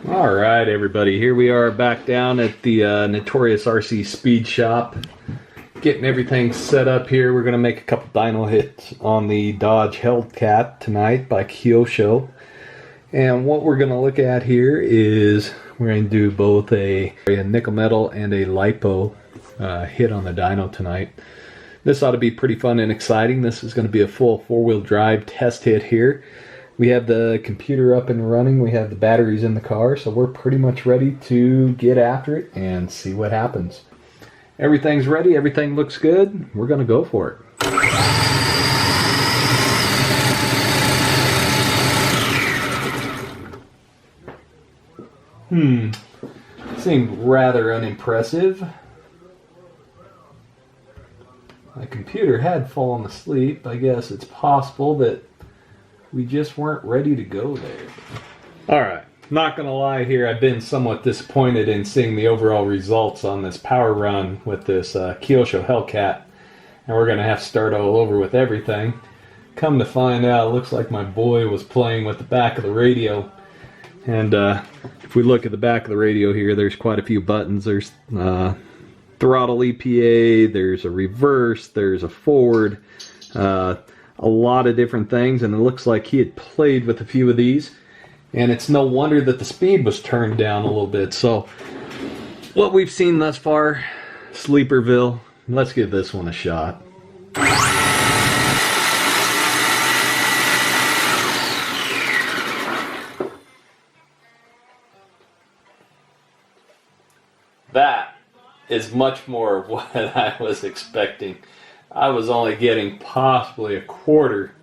All right, everybody, here we are back down at the Notorious RC Speed Shop, getting everything set up here. We're going to make a couple dyno hits on the Dodge Hellcat tonight by Kyosho. And what we're going to look at here is we're going to do both a nickel metal and a Lipo hit on the dyno tonight. This ought to be pretty fun and exciting. This is going to be a full four-wheel drive test hit here. We have the computer up and running, we have the batteries in the car, so we're pretty much ready to get after it and see what happens. Everything's ready, everything looks good, we're going to go for it. Seemed rather unimpressive. My computer had fallen asleep. I guess it's possible that we just weren't ready to go there. Alright, not gonna lie here, I've been somewhat disappointed in seeing the overall results on this power run with this Kyosho Hellcat. And we're gonna have to start all over with everything. Come to find out, it looks like my boy was playing with the back of the radio. And if we look at the back of the radio here, there's quite a few buttons. There's throttle EPA, there's a reverse, there's a forward, a lot of different things, and it looks like he had played with a few of these, and it's no wonder that the speed was turned down a little bit. So what we've seen thus far, Sleeperville, let's give this one a shot. That is much more of what I was expecting. I was only getting possibly a quarter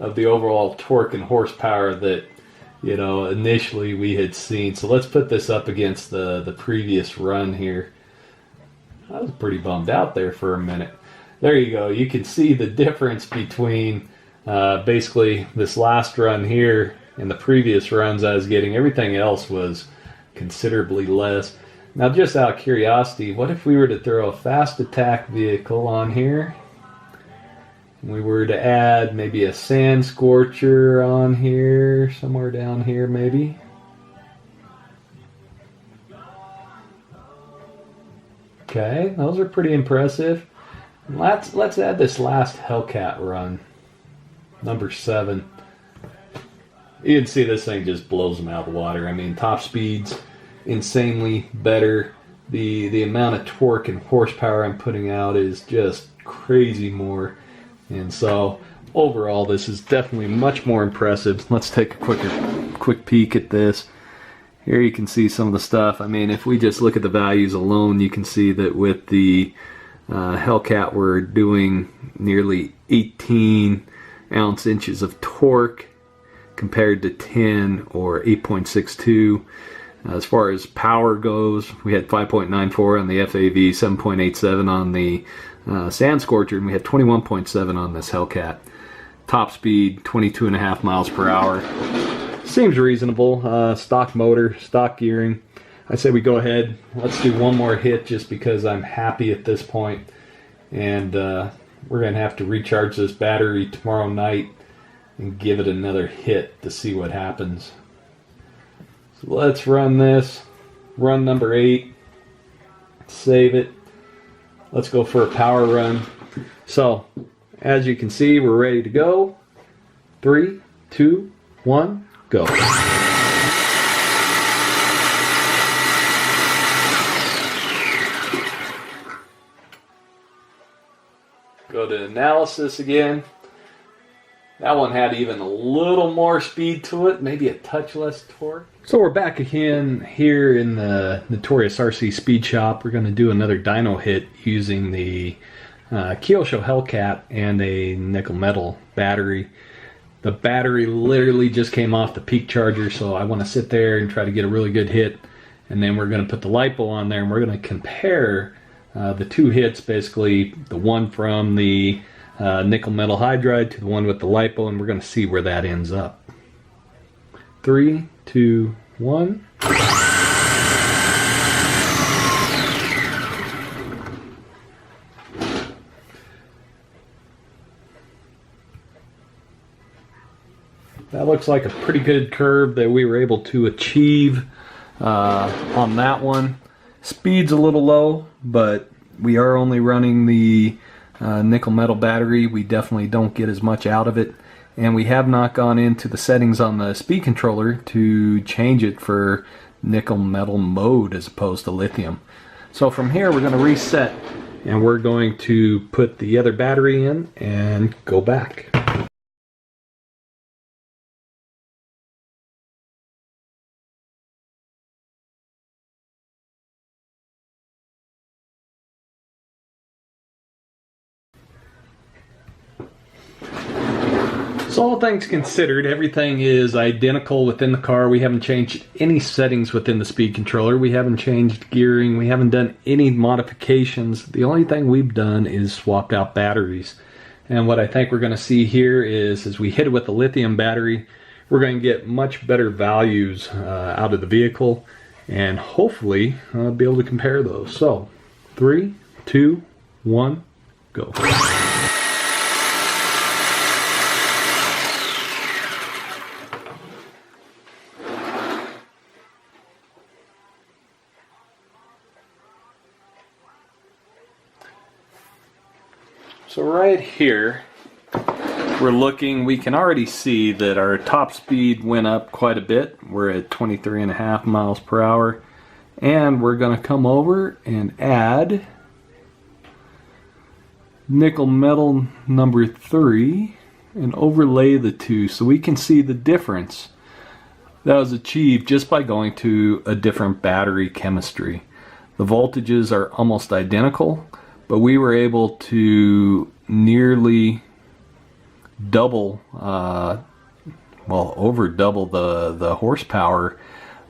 of the overall torque and horsepower that, you know, initially we had seen. So let's put this up against the previous run here. I was pretty bummed out there for a minute. There you go. You can see the difference between basically this last run here and the previous runs I was getting. Everything else was considerably less. Now, just out of curiosity, what if we were to throw a fast attack vehicle on here? We were to add maybe a sand scorcher on here, somewhere down here maybe. Okay, those are pretty impressive. Let's add this last Hellcat run, number 7. You can see this thing just blows them out of the water. I mean, top speed's insanely better. The amount of torque and horsepower I'm putting out is just crazy more. And so, overall, this is definitely much more impressive. Let's take a quick peek at this. Here you can see some of the stuff. I mean, if we just look at the values alone, you can see that with the Hellcat, we're doing nearly 18 ounce-inches of torque compared to 10 or 8.62. As far as power goes, we had 5.94 on the FAV, 7.87 on the Sand Scorcher, and we had 21.7 on this Hellcat. Top speed, 22.5 miles per hour. Seems reasonable. Stock motor, stock gearing. I say we go ahead. Let's do one more hit just because I'm happy at this point. And we're going to have to recharge this battery tomorrow night and give it another hit to see what happens. So let's run this. Run number 8. Save it. Let's go for a power run. So, as you can see, we're ready to go. 3, 2, 1, go. Go to analysis again. That one had even a little more speed to it, maybe a touch less torque. So we're back again here in the Notorious RC Speed Shop. We're going to do another dyno hit using the Kyosho Hellcat and a nickel metal battery. The battery literally just came off the peak charger, so I want to sit there and try to get a really good hit. And then we're going to put the Lipo on there, and we're going to compare the two hits, basically the one from the nickel metal hydride to the one with the Lipo, and we're going to see where that ends up. 3, 2, 1. That looks like a pretty good curve that we were able to achieve on that one. Speed's a little low, but we are only running the nickel metal battery. We definitely don't get as much out of it. And we have not gone into the settings on the speed controller to change it for nickel metal mode as opposed to lithium. So from here we're going to reset, and we're going to put the other battery in and go back. So all things considered, everything is identical within the car. We haven't changed any settings within the speed controller. We haven't changed gearing. We haven't done any modifications. The only thing we've done is swapped out batteries. And what I think we're going to see here is, as we hit it with the lithium battery, we're going to get much better values out of the vehicle, and hopefully be able to compare those. So 3, 2, 1, go. So right here, we can already see that our top speed went up quite a bit. We're at 23.5 miles per hour. And we're going to come over and add nickel metal number 3 and overlay the two so we can see the difference that was achieved just by going to a different battery chemistry. The voltages are almost identical, but we were able to nearly double, over double the horsepower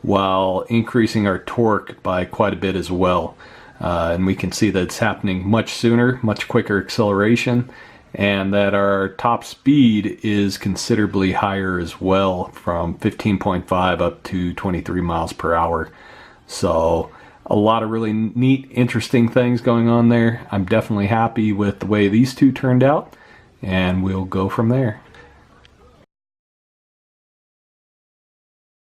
while increasing our torque by quite a bit as well. And we can see that it's happening much sooner, much quicker acceleration, and that our top speed is considerably higher as well, from 15.5 up to 23 miles per hour. So a lot of really neat, interesting things going on there. I'm definitely happy with the way these two turned out, and we'll go from there.